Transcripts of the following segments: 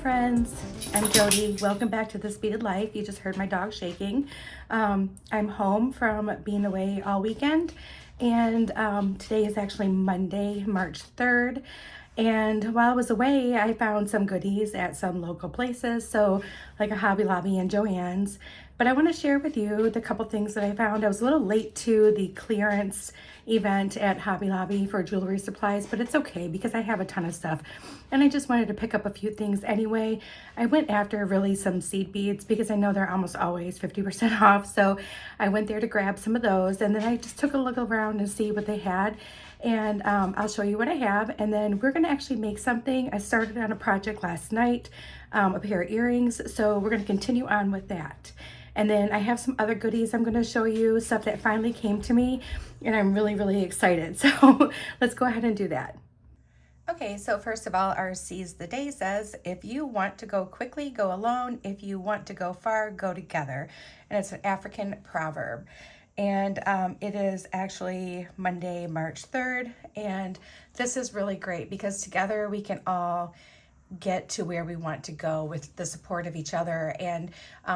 friends, I'm Jody. Welcome back to This Beaded Life. You just heard my dog shaking. I'm home from being away all weekend, and today is actually Monday, March 3rd. And while I was away, I found some goodies at some local places, so like a Hobby Lobby and Joann's. But I want to share with you the couple things that I found. I was a little late to the clearance event at Hobby Lobby for jewelry supplies, but it's okay because I have a ton of stuff. And I just wanted to pick up a few things anyway. I went after really some seed beads because I know they're almost always 50% off. So I went there to grab some of those, and then I just took a look around and see what they had. And I'll show you what I have, and then we're gonna actually make something. I started on a project last night, a pair of earrings, so we're gonna continue on with that. And then I have some other goodies I'm gonna show you, stuff that finally came to me, and I'm really, really excited. So let's go ahead and do that. Okay, so first of all, our Seize the Day says, if you want to go quickly, go alone. If you want to go far, go together. And it's an African proverb. And it is actually Monday, March 3rd. And this is really great because together we can all get to where we want to go with the support of each other. And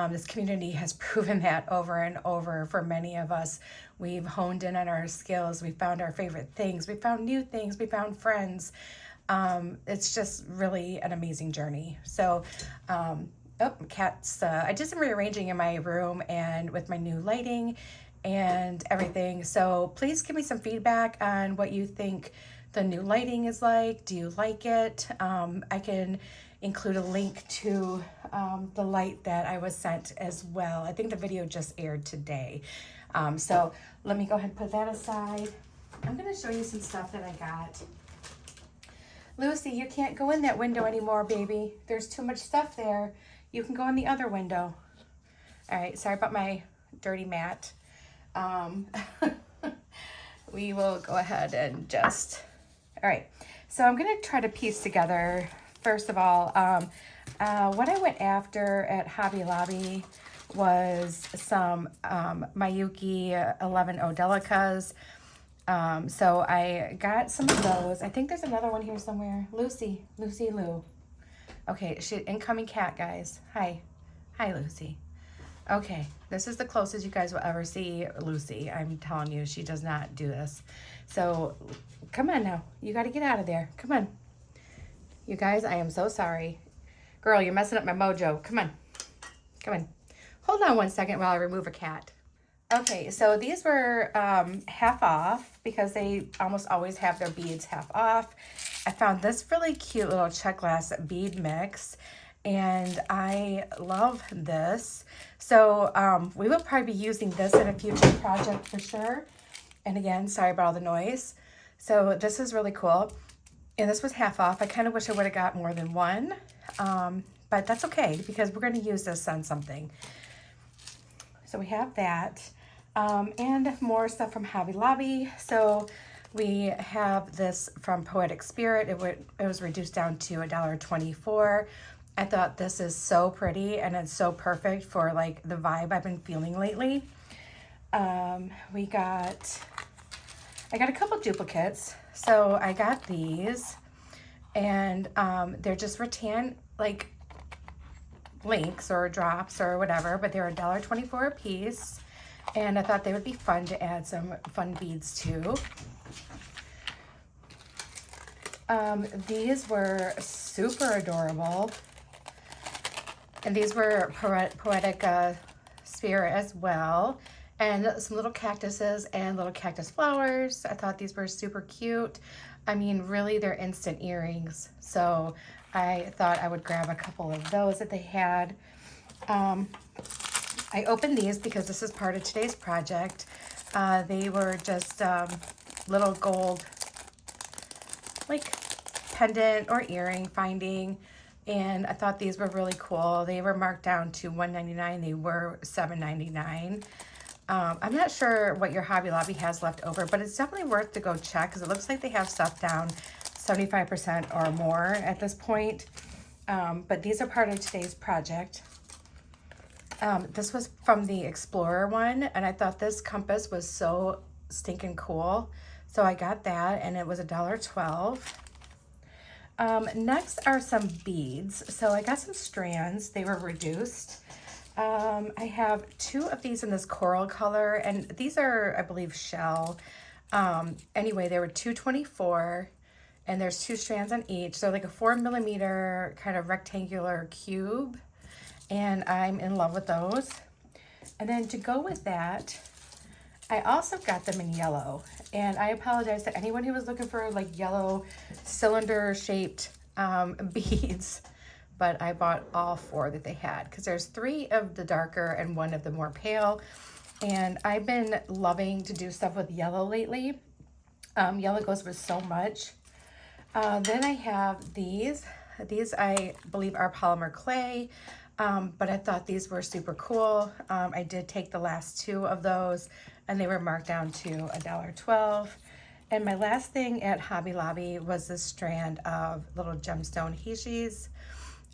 this community has proven that over and over for many of us. We've honed in on our skills. We found our favorite things. We found new things. We found friends. It's just really an amazing journey. So, oh, cats, I did some rearranging in my room and with my new lighting and everything. So please give me some feedback on what you think the new lighting is like. Do you like it? I can include a link to the light that I was sent as well. I think the video just aired today. So let me go ahead and put that aside. I'm gonna show you some stuff that I got. Lucy, you can't go in that window anymore, baby. There's too much stuff there. You can go in the other window. All right, sorry about my dirty mat. We will go ahead and just, all right. So I'm gonna try to piece together, first of all, what I went after at Hobby Lobby was some Miyuki 11 Odelicas. So I got some of those. I think there's another one here somewhere. Lucy Lou. Okay, incoming cat, guys. Hi, Lucy. Okay, this is the closest you guys will ever see Lucy. I'm telling you, she does not do this. So come on now, you got to get out of there. Come on. You guys, I am so sorry. Girl, you're messing up my mojo. Come on. Hold on one second while I remove a cat. Okay, so these were half off because they almost always have their beads half off. I found this really cute little check glass bead mix, and I love this. So we will probably be using this in a future project for sure. And again, sorry about all the noise. So this is really cool. And this was half off. I kind of wish I would have got more than one, but that's okay because we're going to use this on something. So we have that. And more stuff from Hobby Lobby. So we have this from Poetic Spirit. It was reduced down to $1.24. I thought this is so pretty and it's so perfect for like the vibe I've been feeling lately. I got a couple duplicates. So I got these, and they're just rattan like links or drops or whatever, but they're $1.24 a piece. And I thought they would be fun to add some fun beads to. These were super adorable. And these were Poetic Spirit as well. And some little cactuses and little cactus flowers. I thought these were super cute. I mean, really, they're instant earrings. So I thought I would grab a couple of those that they had. I opened these because this is part of today's project. They were just little gold, like pendant or earring finding. And I thought these were really cool. They were marked down to $1.99. They were $7.99. I'm not sure what your Hobby Lobby has left over, but it's definitely worth to go check because it looks like they have stuff down 75% or more at this point. But these are part of today's project. This was from the Explorer one, and I thought this compass was so stinking cool. So I got that, and it was $1.12. Next are some beads. So I got some strands. They were reduced. I have 2 of these in this coral color, and these are, I believe, shell. Anyway, they were $2.24, and there's 2 strands on each. So like a 4mm kind of rectangular cube, and I'm in love with those. And then to go with that, I also got them in yellow, and I apologize to anyone who was looking for like yellow cylinder shaped beads, but I bought all 4 that they had because there's 3 of the darker and 1 of the more pale. And I've been loving to do stuff with yellow lately. Yellow goes with so much. Then I have these. These I believe are polymer clay, but I thought these were super cool. I did take the last 2 of those, and they were marked down to $1.12. And my last thing at Hobby Lobby was this strand of little gemstone hishis,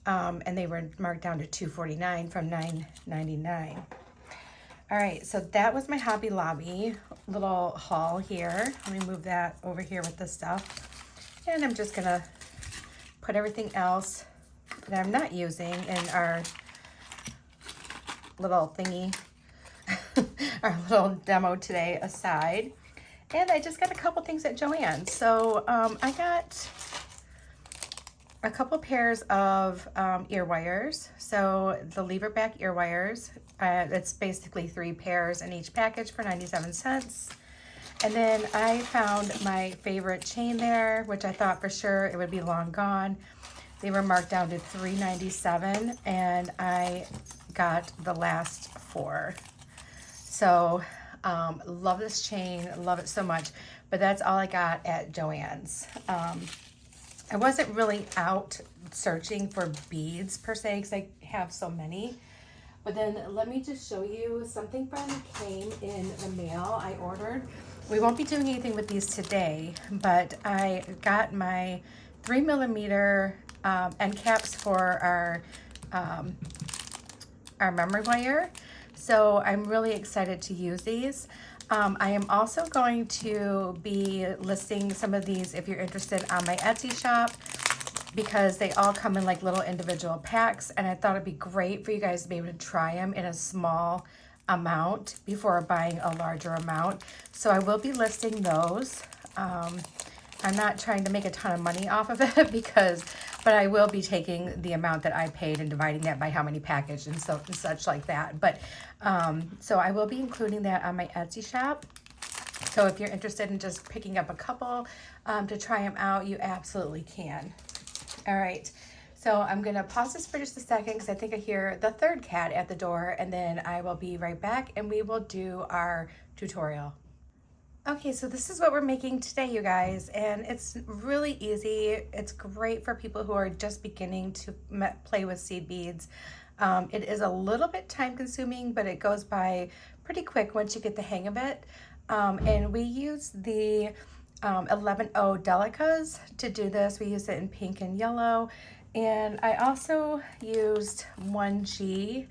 and they were marked down to $2.49 from $9.99. All right, so that was my Hobby Lobby little haul here. Let me move that over here with this stuff. And I'm just gonna put everything else that I'm not using in our little thingy, our little demo today aside. And I just got a couple things at Joann. So I got a couple pairs of ear wires. So the lever back ear wires, it's basically 3 pairs in each package for 97 cents. And then I found my favorite chain there, which I thought for sure it would be long gone. They were marked down to $3.97, and I got the last 4. So love this chain, love it so much. But that's all I got at Joann's. I wasn't really out searching for beads per se because I have so many. But then let me just show you something finally came in the mail I ordered. We won't be doing anything with these today, but I got my 3mm end caps for our memory wire. So I'm really excited to use these. I am also going to be listing some of these if you're interested on my Etsy shop, because they all come in like little individual packs, and I thought it'd be great for you guys to be able to try them in a small amount before buying a larger amount. So I will be listing those. I'm not trying to make a ton of money off of it but I will be taking the amount that I paid and dividing that by how many packages and so and such like that. But so I will be including that on my Etsy shop. So if you're interested in just picking up a couple to try them out, you absolutely can. All right, so I'm gonna pause this for just a second because I think I hear the 3rd cat at the door, and then I will be right back and we will do our tutorial. Okay, so this is what we're making today, you guys, and it's really easy. It's great for people who are just beginning to play with seed beads. It is a little bit time consuming, but it goes by pretty quick once you get the hang of it. And we use the 11O Delicas to do this. We use it in pink and yellow. And I also used 1G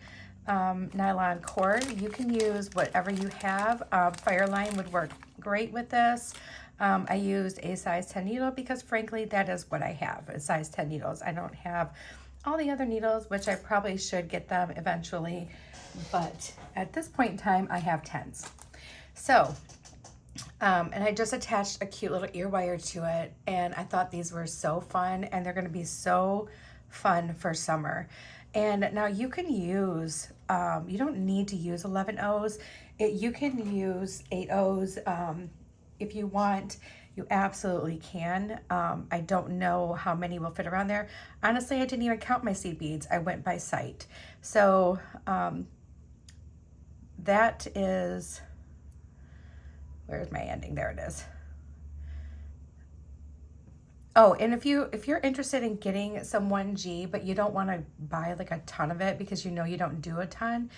nylon cord. You can use whatever you have. Fireline would work great with this. I used a size 10 needle because frankly that is what I have, a size 10 needles. I don't have all the other needles, which I probably should get them eventually, but at this point in time I have 10s. So and I just attached a cute little ear wire to it, and I thought these were so fun, and they're going to be so fun for summer. And now you can use, you don't need to use 11 O's. You can use 8 O's if you want. You absolutely can. I don't know how many will fit around there. Honestly, I didn't even count my seed beads. I went by sight. So that is, where's my ending? There it is. Oh, and if you're interested in getting some 1G, but you don't want to buy like a ton of it because you know you don't do a ton,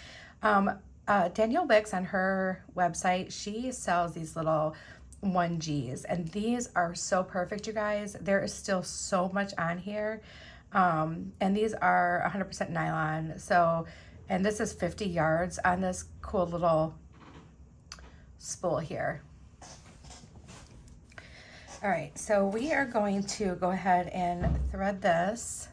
Danielle Wicks on her website, she sells these little 1Gs, and these are so perfect, you guys. There is still so much on here, and these are 100% nylon. So, and this is 50 yards on this cool little spool here. All right, so we are going to go ahead and thread this.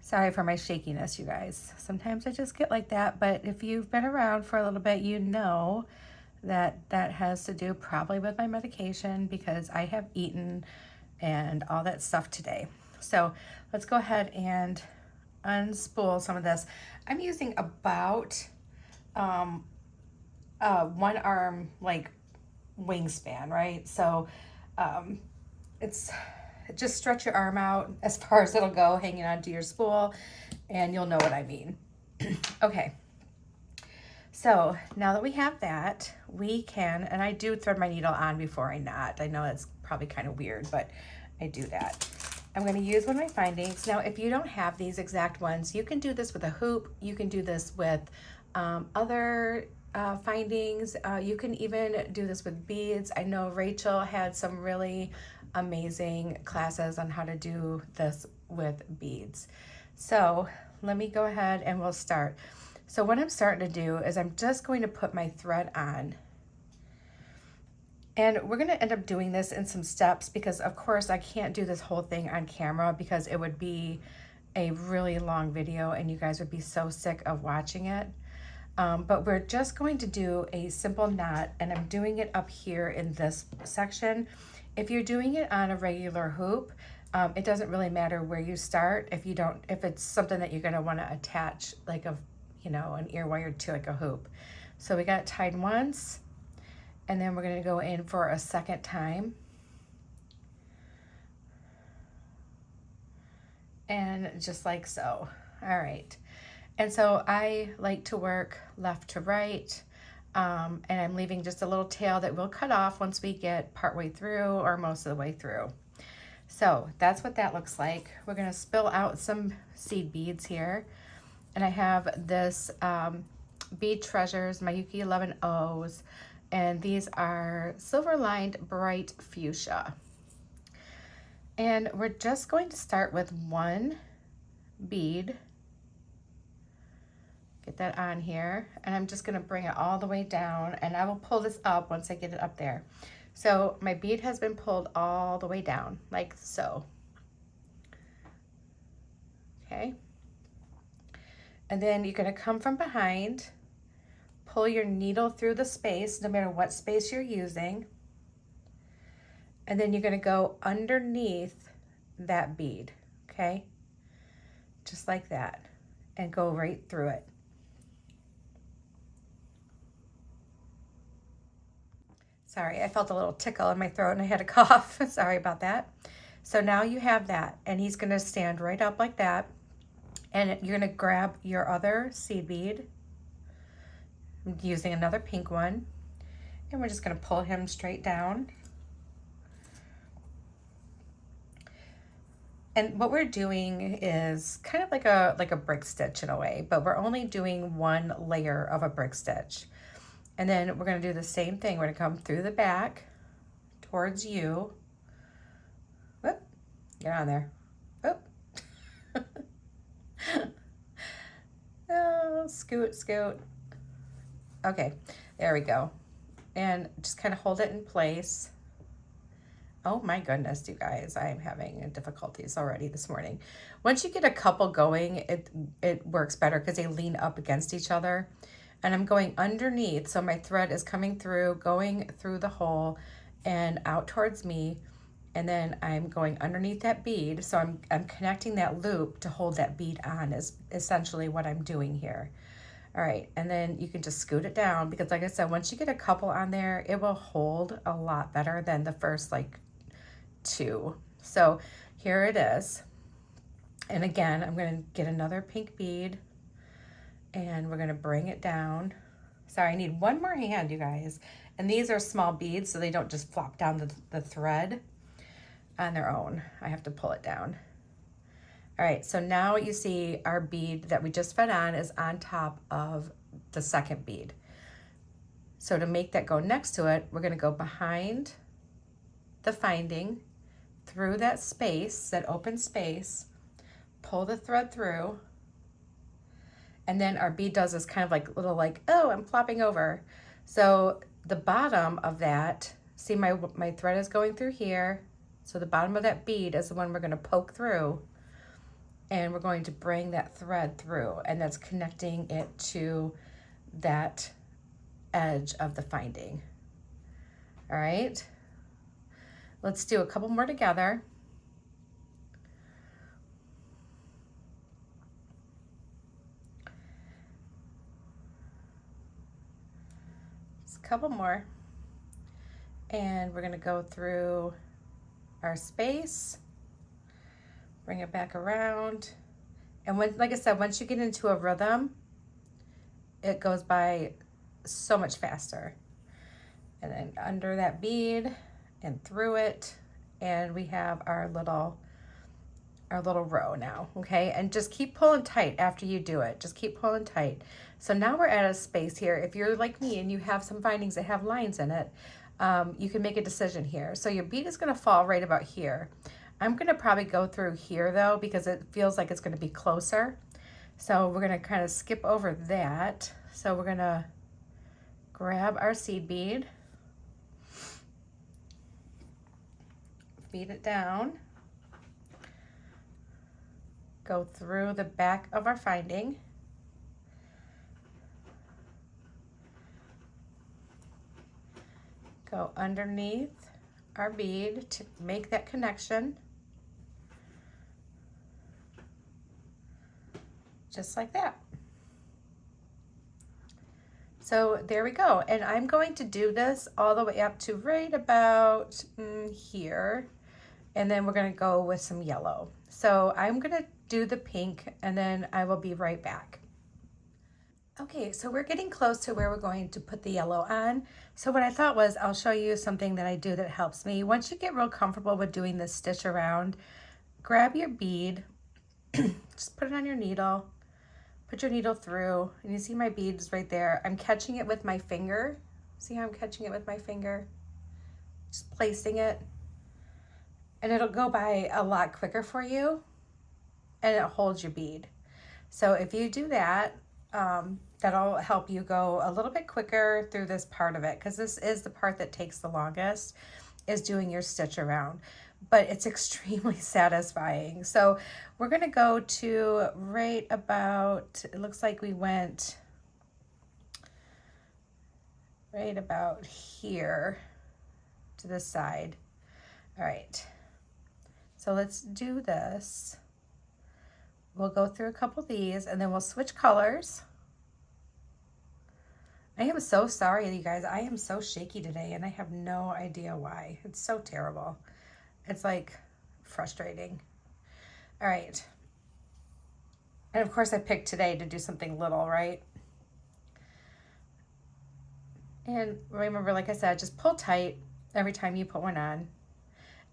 Sorry for my shakiness, you guys. Sometimes I just get like that, but if you've been around for a little bit, you know that that has to do probably with my medication because I have eaten and all that stuff today. So let's go ahead and unspool some of this. I'm using about one arm like wingspan, right? So it's just stretch your arm out as far as it'll go, hanging onto your spool, and you'll know what I mean. Okay, so now that we have that, we can, and I do thread my needle on before I knot. I know that's probably kind of weird, but I do that. I'm going to use one of my findings. Now, if you don't have these exact ones, you can do this with a hoop. You can do this with other findings. You can even do this with beads. I know Rachel had some really amazing classes on how to do this with beads. So let me go ahead and we'll start. So what I'm starting to do is I'm just going to put my thread on. And we're going to end up doing this in some steps because of course I can't do this whole thing on camera because it would be a really long video and you guys would be so sick of watching it. But we're just going to do a simple knot, and I'm doing it up here in this section. If you're doing it on a regular hoop, it doesn't really matter where you start if it's something that you're going to want to attach like an ear wire to like a hoop. So we got it tied once, and then we're going to go in for a second time. And just like so. All right. And so I like to work left to right, and I'm leaving just a little tail that we'll cut off once we get partway through or most of the way through. So that's what that looks like. We're going to spill out some seed beads here. And I have this Bead Treasures Mayuki 11 O's, and these are silver lined bright fuchsia. And we're just going to start with one bead. Get that on here, and I'm just going to bring it all the way down, and I will pull this up once I get it up there. So my bead has been pulled all the way down like so. Okay, and then you're going to come from behind, pull your needle through the space no matter what space you're using, and then you're going to go underneath that bead. Okay, just like that, and go right through it. Sorry, I felt a little tickle in my throat and I had a cough. Sorry about that. So now you have that, and he's going to stand right up like that, and you're going to grab your other seed bead. I'm using another pink one, and we're just going to pull him straight down. And what we're doing is kind of like a brick stitch in a way, but we're only doing one layer of a brick stitch. And then we're going to do the same thing. We're going to come through the back towards you. Whoop, get on there. Whoop. Oh, scoot, scoot. Okay, there we go. And just kind of hold it in place. Oh my goodness, you guys, I am having difficulties already this morning. Once you get a couple going, it works better because they lean up against each other. And I'm going underneath, so my thread is coming through, going through the hole and out towards me, and then I'm going underneath that bead, so I'm connecting that loop to hold that bead on is essentially what I'm doing here. All right, and then you can just scoot it down because like I said, once you get a couple on there, it will hold a lot better than the first like two. So here it is. And again, I'm going to get another pink bead, and we're going to bring it down. Sorry, I need one more hand, you guys. And these are small beads, so they don't just flop down the thread on their own. I have to pull it down. All right, so now you see our bead that we just fed on is on top of the second bead. So to make that go next to it, we're going to go behind the finding, through that space, that open space, pull the thread through, and then our bead does this kind of like little like, oh, I'm flopping over. So the bottom of that, see my thread is going through here. So the bottom of that bead is the one we're going to poke through, and we're going to bring that thread through, and that's connecting it to that edge of the finding. All right, let's do a couple more together. Just a couple more, and we're going to go through our space, bring it back around, and when, like I said, once you get into a rhythm, it goes by so much faster. And then under that bead and through it, and we have our little row now. Okay, and just keep pulling tight after you do it. Just keep pulling tight. So now we're at a space here. If you're like me and you have some findings that have lines in it, you can make a decision here. So your bead is going to fall right about here. I'm going to probably go through here though, because it feels like it's going to be closer. So we're going to kind of skip over that. So we're going to grab our seed bead, feed it down, go through the back of our finding, go underneath our bead to make that connection, just like that. So there we go. And I'm going to do this all the way up to right about here. And then we're going to go with some yellow. So I'm going to do the pink, and then I will be right back. Okay, so we're getting close to where we're going to put the yellow on. So what I thought was I'll show you something that I do that helps me. Once you get real comfortable with doing this stitch around, grab your bead, just put it on your needle, put your needle through, and you see my beads right there. I'm catching it with my finger. See how I'm catching it with my finger? Just placing it. And it'll go by a lot quicker for you, and it holds your bead. So if you do that, that'll help you go a little bit quicker through this part of it, because this is the part that takes the longest, is doing your stitch around, but it's extremely satisfying. So we're going to go to right about, it looks like we went right about here to this side. All right, so let's do this. We'll go through a couple of these, and then we'll switch colors. I am so sorry, you guys. I am so shaky today, and I have no idea why. It's so terrible. It's like frustrating. All right. And of course I picked today to do something little, right? And remember, like I said, just pull tight every time you put one on.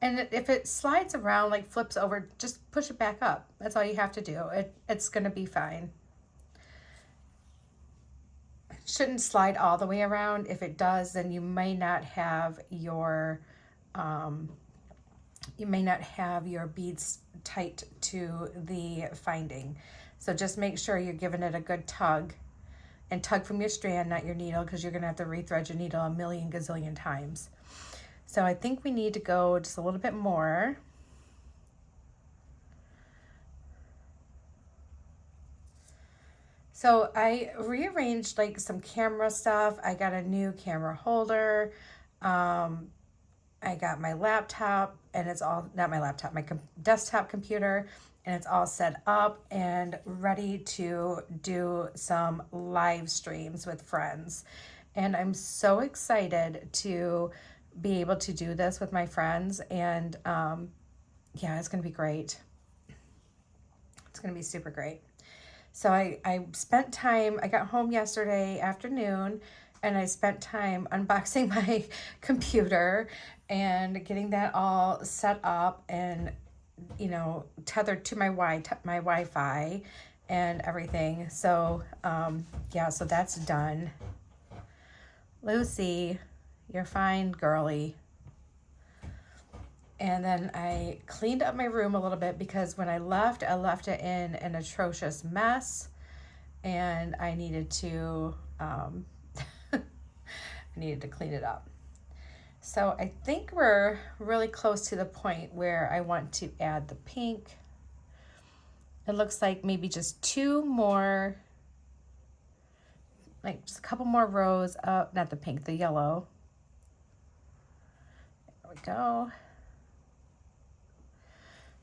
And if it slides around, like flips over, just push it back up. That's all you have to do. It's going to be fine. It shouldn't slide all the way around. If it does, then you may not have your beads tight to the finding. So just make sure you're giving it a good tug, and tug from your strand, not your needle, because you're going to have to rethread your needle a million gazillion times. So I think we need to go just a little bit more. So I rearranged like some camera stuff. I got a new camera holder. I got my laptop, and it's all, not my laptop, my desktop computer, and it's all set up and ready to do some live streams with friends. And I'm so excited to be able to do this with my friends, and yeah, it's gonna be great. It's gonna be super great. So I spent time, I got home yesterday afternoon, and I spent time unboxing my computer and getting that all set up and, you know, tethered to my Wi-Fi and everything. So yeah, so that's done. Lucy, you're fine, girly. And then I cleaned up my room a little bit, because when I left it in an atrocious mess, and I needed to I needed to clean it up. So I think we're really close to the point where I want to add the pink. It looks like maybe just two more, like just a couple more rows of, not the pink, the yellow. There we go.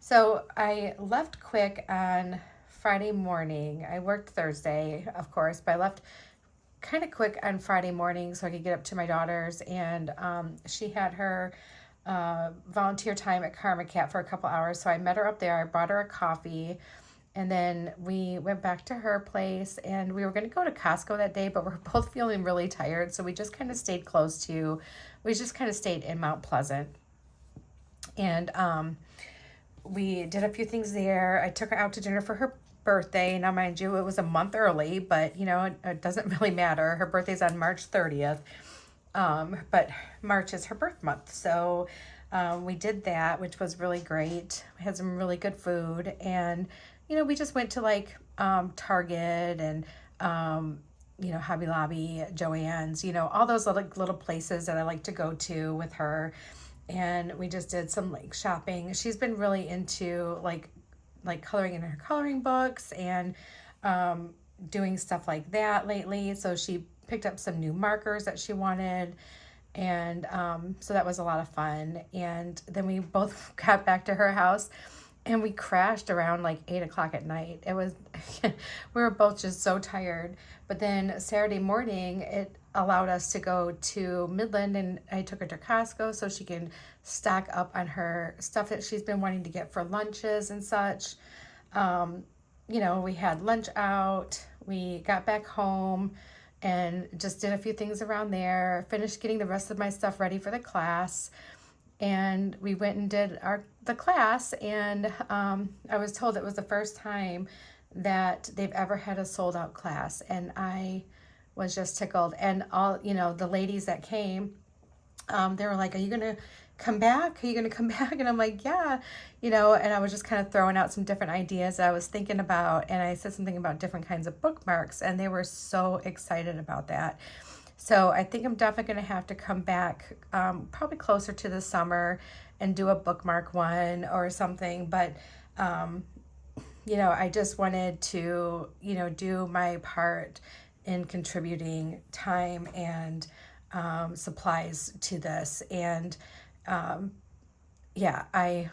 So I left quick on Friday morning. I worked Thursday, of course, but I left kind of quick on Friday morning so I could get up to my daughter's, and she had her volunteer time at Karma Cat for a couple hours. So I met her up there. I brought her a coffee, and then we went back to her place, and we were going to go to Costco that day, but we're both feeling really tired. So we just kind of stayed in Mount Pleasant. And we did a few things there. I took her out to dinner for her birthday. Now, mind you, it was a month early, but you know, it doesn't really matter. Her birthday's on March 30th. But March is her birth month. So we did that, which was really great. We had some really good food, and you know, we just went to like Target and you know, Hobby Lobby, Joann's, you know, all those little places that I like to go to with her. And we just did some like shopping. She's been really into like coloring in her coloring books and doing stuff like that lately. So she picked up some new markers that she wanted, and so that was a lot of fun. And then we both got back to her house, and we crashed around like 8 o'clock at night. It was we were both just so tired. But then Saturday morning, it allowed us to go to Midland, and I took her to Costco so she can stock up on her stuff that she's been wanting to get for lunches and such. You know, we had lunch out, we got back home and just did a few things around there, finished getting the rest of my stuff ready for the class. And we went and did the class, and I was told it was the first time that they've ever had a sold out class, and I was just tickled. And all, you know, the ladies that came, they were like, "Are you gonna come back? Are you gonna come back?" And I'm like, "Yeah," you know. And I was just kind of throwing out some different ideas that I was thinking about, and I said something about different kinds of bookmarks, and they were so excited about that. So I think I'm definitely going to have to come back probably closer to the summer and do a bookmark one or something. But, you know, I just wanted to, you know, do my part in contributing time and supplies to this. And yeah, I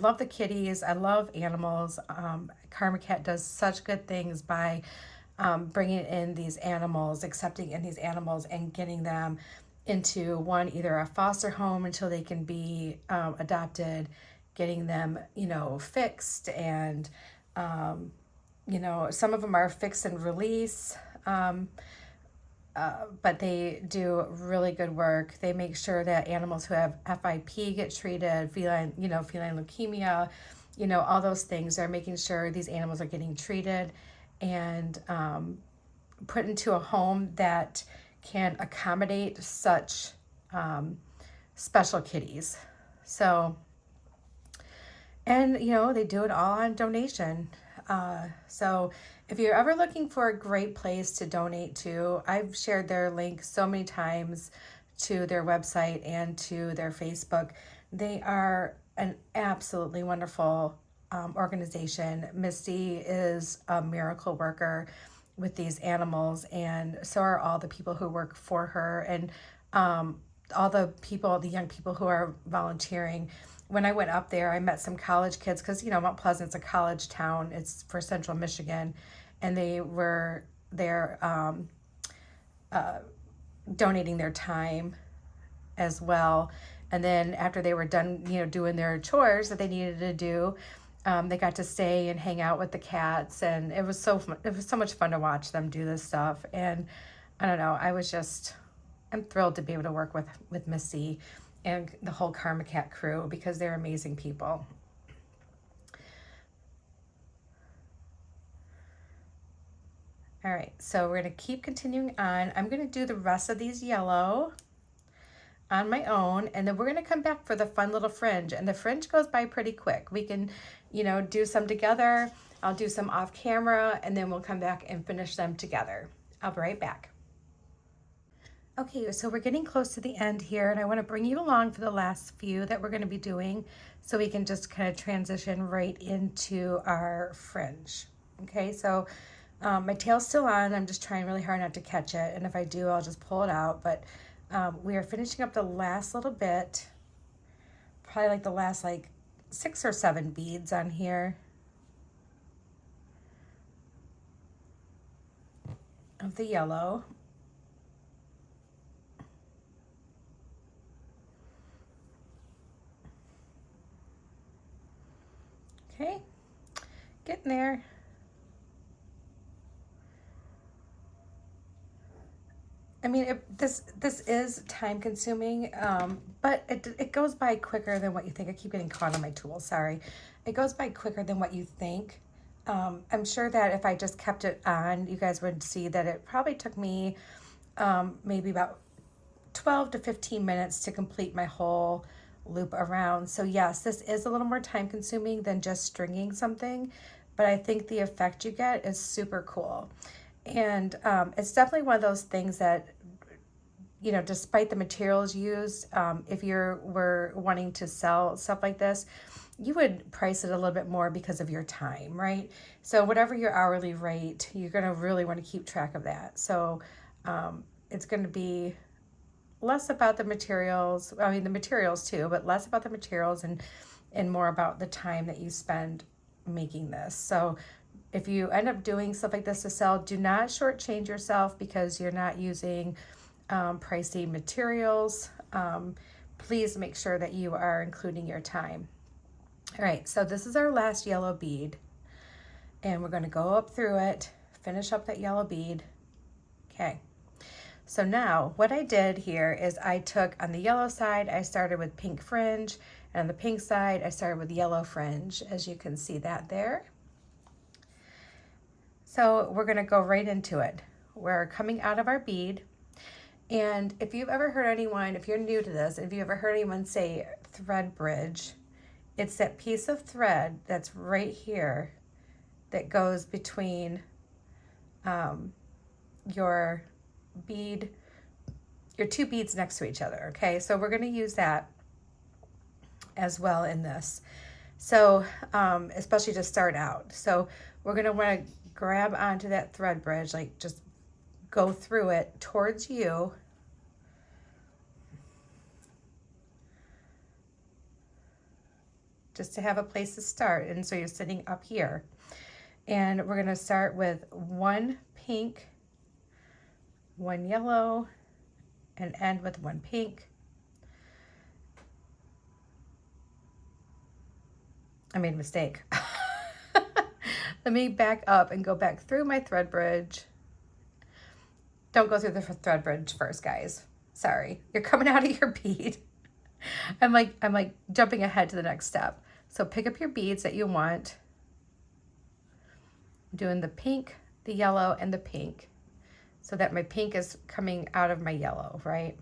love the kitties. I love animals. Karma Cat does such good things by bringing in these animals, accepting in these animals, and getting them into either a foster home until they can be adopted, getting them, you know, fixed, and you know, some of them are fix and release, but they do really good work. They make sure that animals who have FIP get treated, feline leukemia, you know, all those things. They're making sure these animals are getting treated and put into a home that can accommodate such special kitties. So, and you know, they do it all on donation. So if you're ever looking for a great place to donate to, I've shared their link so many times to their website and to their Facebook. They are an absolutely wonderful organization. Misty is a miracle worker with these animals, and so are all the people who work for her, and all the young people who are volunteering. When I went up there, I met some college kids, because you know, Mount Pleasant's a college town. It's for Central Michigan, and they were there donating their time as well. And then after they were done, you know, doing their chores that they needed to do, they got to stay and hang out with the cats, and it was so much fun to watch them do this stuff. And I don't know, I'm thrilled to be able to work with Missy and the whole Karma Cat crew, because they're amazing people. All right, so we're gonna keep continuing on. I'm gonna do the rest of these yellow on my own, and then we're gonna come back for the fun little fringe, and the fringe goes by pretty quick. We can, you know, do some together. I'll do some off camera, and then we'll come back and finish them together. I'll be right back. Okay, so we're getting close to the end here, and I want to bring you along for the last few that we're going to be doing so we can just kind of transition right into our fringe. Okay, so my tail's still on. I'm just trying really hard not to catch it, and if I do, I'll just pull it out. But we are finishing up the last little bit, probably like the last like 6 or 7 beads on here of the yellow. Okay, getting there. I mean, this is time consuming, but it goes by quicker than what you think. I keep getting caught on my tool, sorry. It goes by quicker than what you think. I'm sure that if I just kept it on, you guys would see that it probably took me maybe about 12 to 15 minutes to complete my whole loop around. So yes, this is a little more time consuming than just stringing something, but I think the effect you get is super cool. And it's definitely one of those things that, you know, despite the materials used, if you were wanting to sell stuff like this, you would price it a little bit more because of your time, right? So whatever your hourly rate, you're going to really want to keep track of that. So it's going to be less about the materials, I mean the materials too, but less about the materials and more about the time that you spend making this. So if you end up doing stuff like this to sell, do not shortchange yourself because you're not using pricey materials. Please make sure that you are including your time. All right, so this is our last yellow bead, and we're going to go up through it, finish up that yellow bead. Okay, so now what I did here is I took on the yellow side, I started with pink fringe, and on the pink side, I started with yellow fringe, as you can see that there. So we're going to go right into it. We're coming out of our bead. And if you've ever heard anyone, if you're new to this, if you've ever heard anyone say thread bridge, it's that piece of thread that's right here that goes between your bead, your 2 beads next to each other. Okay, so we're going to use that as well in this. So especially to start out. So we're going to want to grab onto that thread bridge, like just go through it towards you. Just to have a place to start. And so you're sitting up here. And we're going to start with 1 pink, 1 yellow, and end with 1 pink. I made a mistake. Let me back up and go back through my thread bridge. Don't go through the thread bridge first, guys. Sorry. You're coming out of your bead. I'm like jumping ahead to the next step. So pick up your beads that you want. I'm doing the pink, the yellow, and the pink so that my pink is coming out of my yellow, right?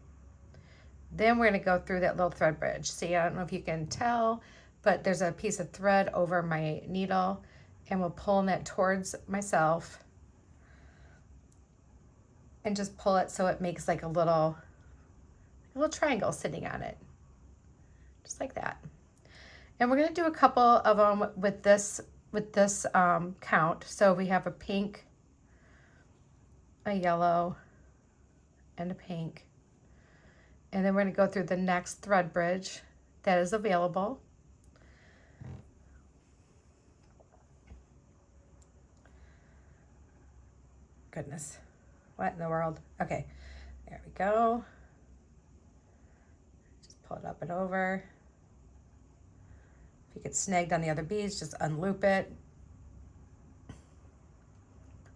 Then we're going to go through that little thread bridge. See, I don't know if you can tell, but there's a piece of thread over my needle, and we'll pull that towards myself and just pull it so it makes like a little triangle sitting on it, just like that. And we're going to do a couple of them with this count. So we have a pink, a yellow, and a pink. And then we're going to go through the next thread bridge that is available. Goodness, what in the world? Okay, there we go. Just pull it up and over. If you get snagged on the other beads, just unloop it.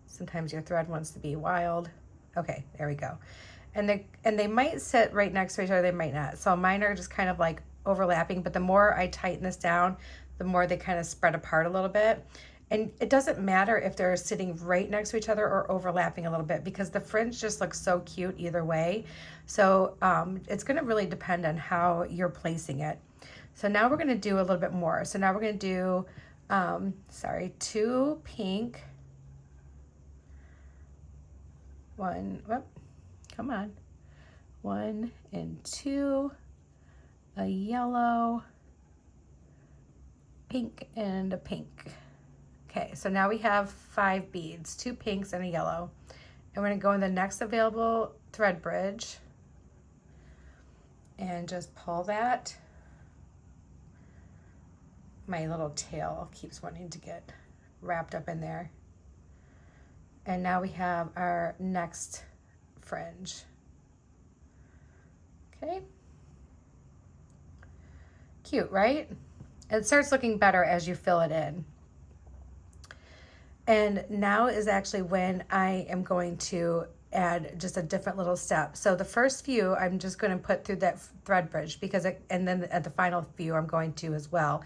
Sometimes your thread wants to be wild. Okay, there we go. And they might sit right next to each other, they might not. So mine are just kind of like overlapping, but the more I tighten this down, the more they kind of spread apart a little bit. And it doesn't matter if they're sitting right next to each other or overlapping a little bit because the fringe just looks so cute either way. So it's going to really depend on how you're placing it. So now we're going to do a little bit more. So now we're going to do, 2 pink, 1, whoop, come on, 1 and 2, a yellow, pink, and a pink. Okay, so now we have 5 beads, 2 pinks and a yellow. And we're gonna go in the next available thread bridge and just pull that. My little tail keeps wanting to get wrapped up in there. And now we have our next fringe. Okay. Cute, right? It starts looking better as you fill it in. And now is actually when I am going to add just a different little step. So the first few I'm just going to put through that thread bridge because and then at the final few I'm going to as well.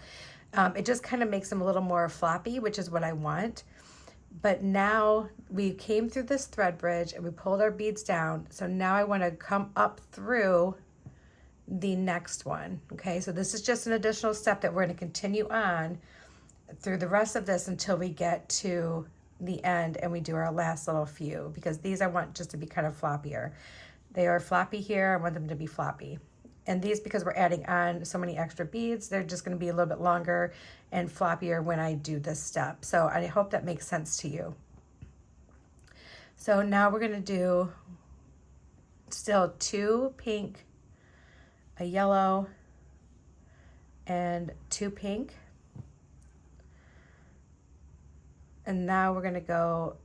It just kind of makes them a little more floppy, which is what I want. But now we came through this thread bridge and we pulled our beads down. So now I want to come up through the next one. Okay, so this is just an additional step that we're going to continue on through the rest of this until we get to the end and we do our last little few, because these I want just to be kind of floppier. They are floppy here. I want them to be floppy. And these, because we're adding on so many extra beads, they're just going to be a little bit longer and floppier when I do this step. So I hope that makes sense to you. So now we're going to do still 2 pink, a yellow, and 2 pink. And now we're going to go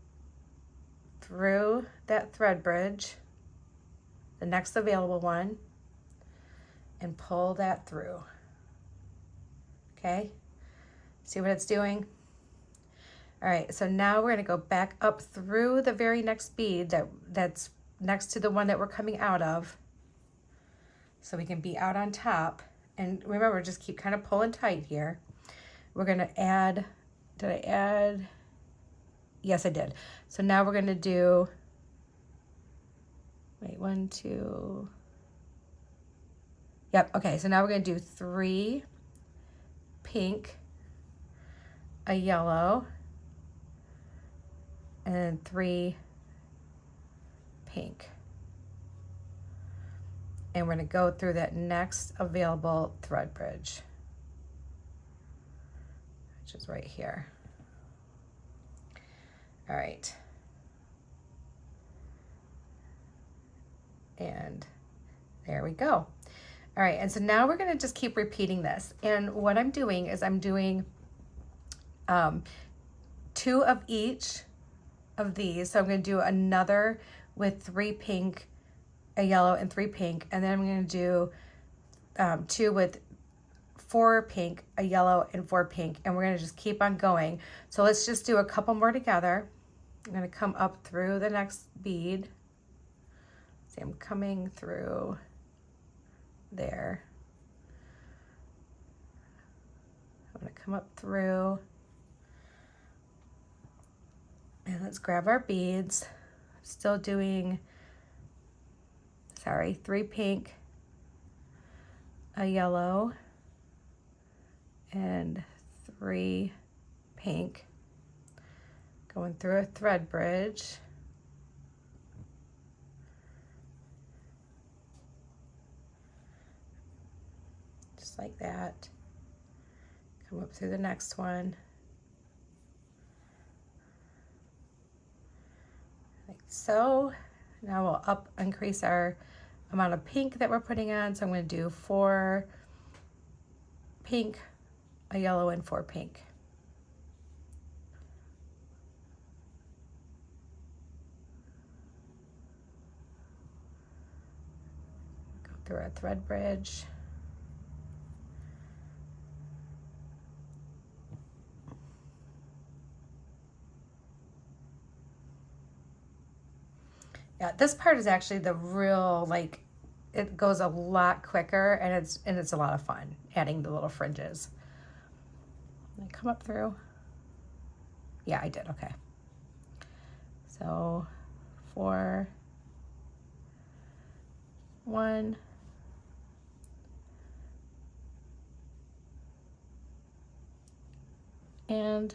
through that thread bridge, the next available one, and pull that through. Okay, see what it's doing? All right, so now we're going to go back up through the very next bead that's next to the one that we're coming out of, so we can be out on top. And remember, just keep kind of pulling tight here. We're going to add, did I add? Yes, I did. So now we're going to do, wait, 1, 2, yep, okay, so now we're going to do 3 pink, a yellow, and 3 pink. And we're going to go through that next available thread bridge, which is right here. All right. And there we go. All right, and so now we're gonna just keep repeating this. And what I'm doing is I'm doing 2 of each of these. So I'm gonna do another with 3 pink, a yellow, and 3 pink. And then I'm gonna do 2 with 4 pink, a yellow, and 4 pink. And we're gonna just keep on going. So let's just do a couple more together. I'm gonna come up through the next bead. See, I'm coming through there. I'm gonna come up through, and let's grab our beads. Still doing, sorry, 3 pink, a yellow, and 3 pink. Going through a thread bridge. Just like that. Come up through the next one. Like so. Now we'll increase our amount of pink that we're putting on. So I'm going to do 4 pink, a yellow, and 4 pink. Through our thread bridge. Yeah, this part is actually the real, like, it goes a lot quicker, and it's a lot of fun adding the little fringes. I come up through. Yeah, I did. Okay. So 4, 1, and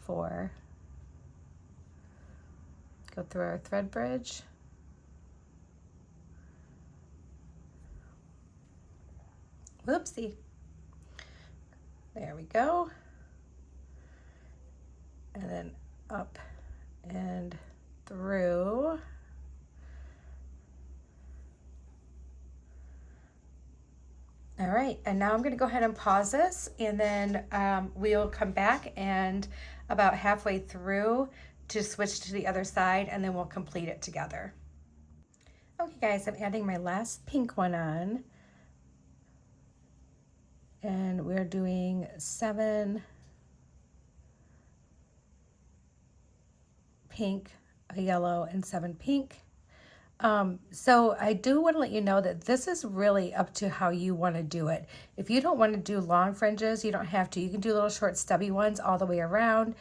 4. Go through our thread bridge. Whoopsie. There we go. And then up and through. All right, and now I'm going to go ahead and pause this, and then we'll come back and about halfway through to switch to the other side, and then we'll complete it together. Okay guys, I'm adding my last pink one on, and we're doing 7 pink, a yellow, and 7 pink. So I do want to let you know that this is really up to how you want to do it. If you don't want to do long fringes, you don't have to. You can do little short stubby ones all the way around.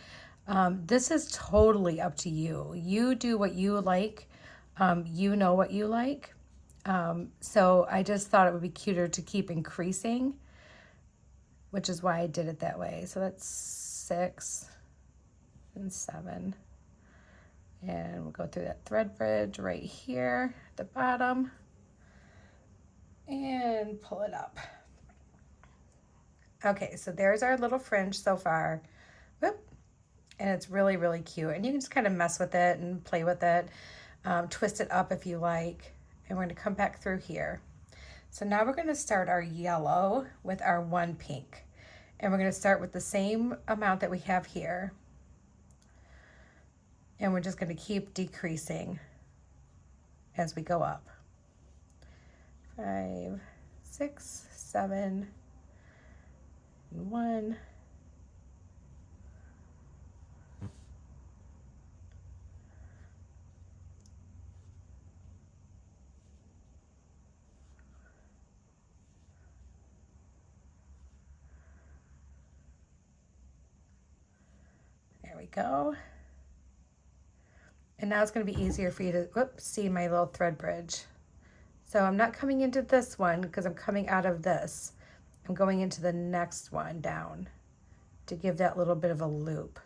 This is totally up to you. You do what you like. You know what you like. So I just thought it would be cuter to keep increasing, which is why I did it that way. So that's 6 and 7. And we'll go through that thread bridge right here at the bottom and pull it up. Okay, so there's our little fringe so far. Whoop. And it's really, really cute. And you can just kind of mess with it and play with it, twist it up if you like. And we're going to come back through here. So now we're going to start our yellow with our 1 pink. And we're going to start with the same amount that we have here. And we're just going to keep decreasing as we go up. 5, 6, 7, and 1. There we go. And now it's going to be easier for you to see my little thread bridge. So I'm not coming into this one because I'm coming out of this. I'm going into the next one down to give that little bit of a loop.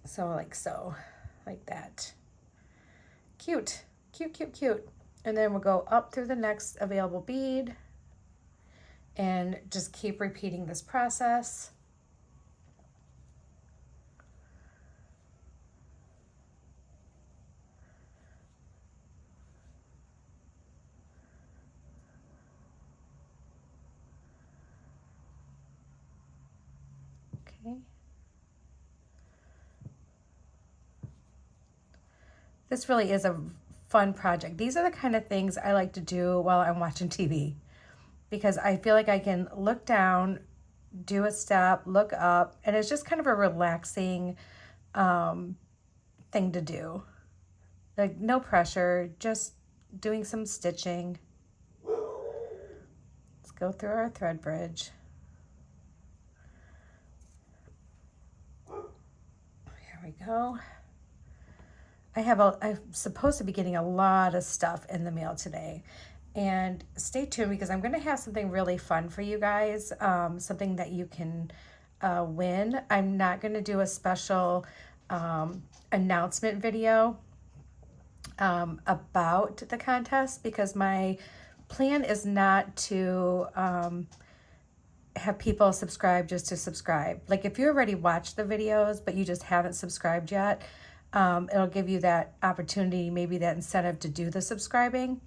So like that. Cute, cute, cute, cute. And then we'll go up through the next available bead and just keep repeating this process. Okay. This really is a fun project. These are the kind of things I like to do while I'm watching TV because I feel like I can look down, do a step, look up, and it's just kind of a relaxing thing to do. Like no pressure, just doing some stitching. Let's go through our thread bridge. Here we go. I'm supposed to be getting a lot of stuff in the mail today. And stay tuned because I'm going to have something really fun for you guys, something that you can win. I'm not going to do a special announcement video about the contest because my plan is not to have people subscribe just to subscribe. Like if you already watched the videos but you just haven't subscribed yet, it'll give you that opportunity, maybe that incentive to do the subscribing.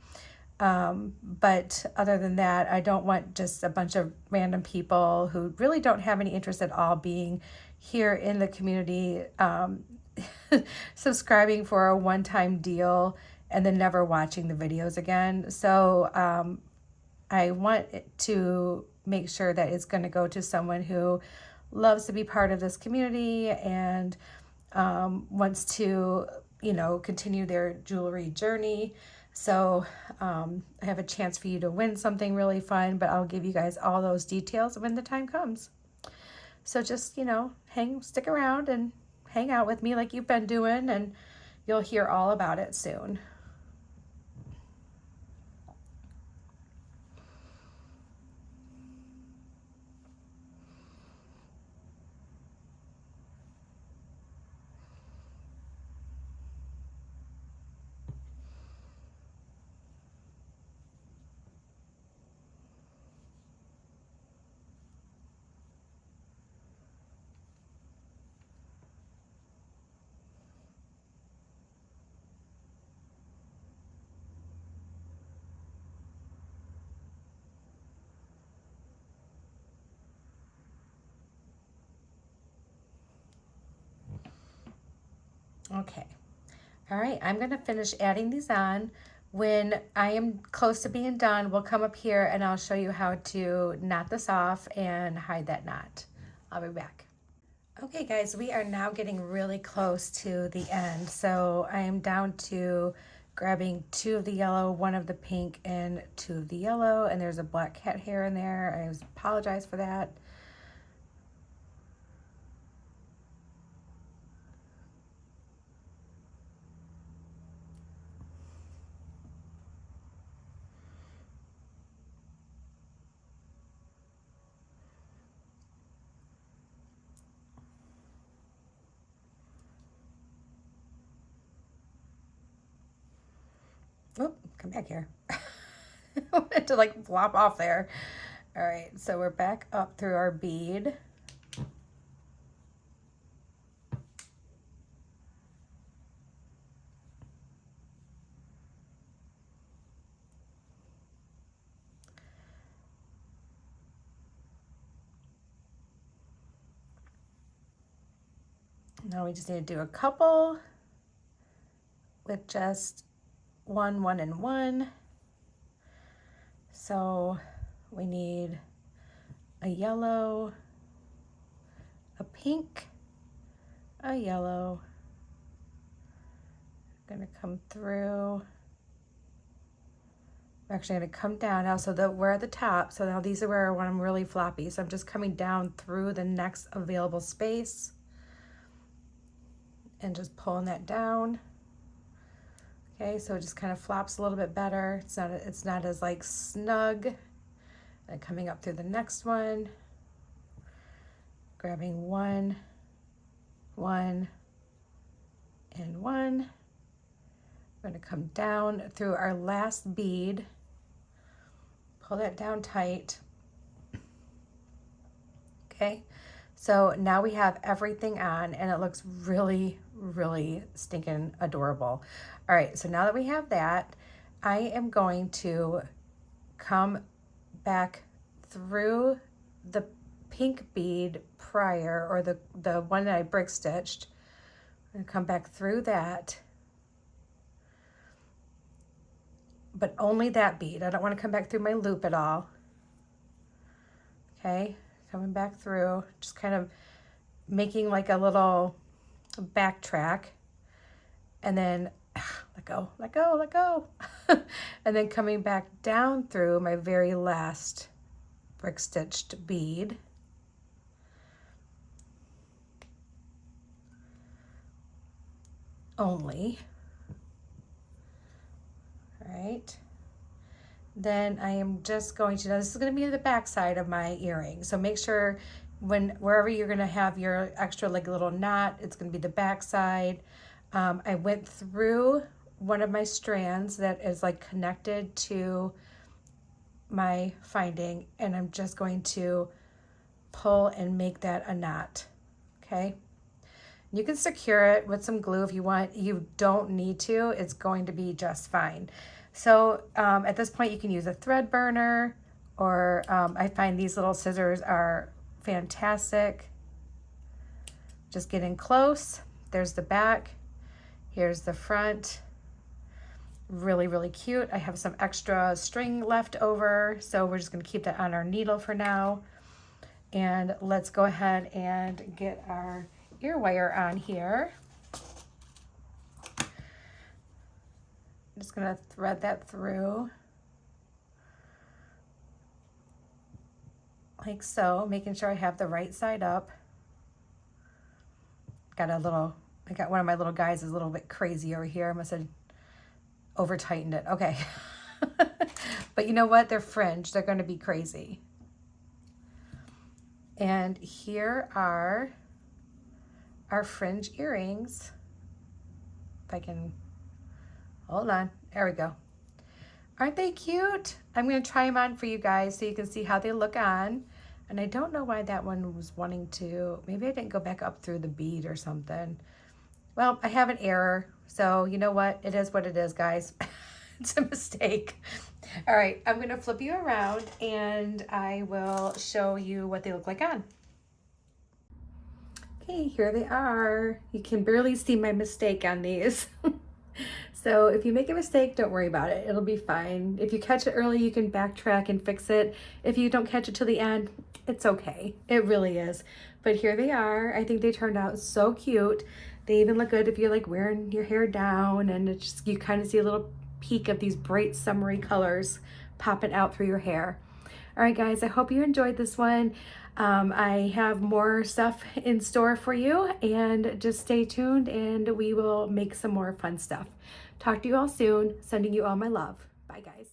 But other than that, I don't want just a bunch of random people who really don't have any interest at all being here in the community, subscribing for a one-time deal and then never watching the videos again. So I want to make sure that it's going to go to someone who loves to be part of this community and wants to, continue their jewelry journey. So I have a chance for you to win something really fun, but I'll give you guys all those details when the time comes. So just, stick around and hang out with me like you've been doing, and you'll hear all about it soon. Okay. All right, I'm gonna finish adding these on. When I am close to being done, we'll come up here and I'll show you how to knot this off and hide that knot. I'll be back. Okay guys, we are now getting really close to the end. So I am down to grabbing 2 of the yellow, 1 of the pink, and 2 of the yellow, and there's a black cat hair in there. I apologize for that. Oop, come back here. I wanted to like flop off there. All right, so we're back up through our bead. Now we just need to do a couple with just 1, 1, and 1. So we need a yellow, a pink, a yellow. I'm gonna come through. I'm actually gonna come down now so that we're at the top. So now these are where when I'm really floppy. So I'm just coming down through the next available space and just pulling that down. Okay, so it just kind of flops a little bit better. It's not as like snug. And coming up through the next one, grabbing 1, 1, and 1. I'm going to come down through our last bead, pull that down tight. Okay, so now we have everything on and it looks really, really stinking adorable. All right, so now that we have that, I am going to come back through the pink bead prior, or the one that I brick stitched. I'm gonna come back through that, but only that bead. I don't want to come back through my loop at all. Okay, coming back through, just kind of making like a little backtrack, and then let go, let go, let go. And then coming back down through my very last brick stitched bead. Only. All right. Then I am just going to, now this is going to be the back side of my earring. So make sure wherever you're going to have your extra like little knot, it's going to be the back side. I went through one of my strands that is like connected to my finding, and I'm just going to pull and make that a knot. Okay. You can secure it with some glue if you want. You don't need to. It's going to be just fine. So at this point you can use a thread burner, or I find these little scissors are fantastic. Just get in close. There's the back. Here's the front. Really, really cute. I have some extra string left over, so we're just going to keep that on our needle for now. And let's go ahead and get our ear wire on here. I'm just going to thread that through like so, making sure I have the right side up. I got one of my little guys is a little bit crazy over here. I must have over tightened it. Okay. But you know what? They're fringe. They're going to be crazy. And here are our fringe earrings. If I can, hold on. There we go. Aren't they cute? I'm going to try them on for you guys so you can see how they look on. And I don't know why that one was wanting to, maybe I didn't go back up through the bead or something. Well, I have an error, so you know what? It is what it is, guys. It's a mistake. All right, I'm gonna flip you around and I will show you what they look like on. Okay, here they are. You can barely see my mistake on these. So if you make a mistake, don't worry about it. It'll be fine. If you catch it early, you can backtrack and fix it. If you don't catch it till the end, it's okay. It really is. But here they are. I think they turned out so cute. They even look good if you're like wearing your hair down, and it's just, you kind of see a little peek of these bright summery colors popping out through your hair. All right, guys, I hope you enjoyed this one. I have more stuff in store for you, and just stay tuned and we will make some more fun stuff. Talk to you all soon. Sending you all my love. Bye, guys.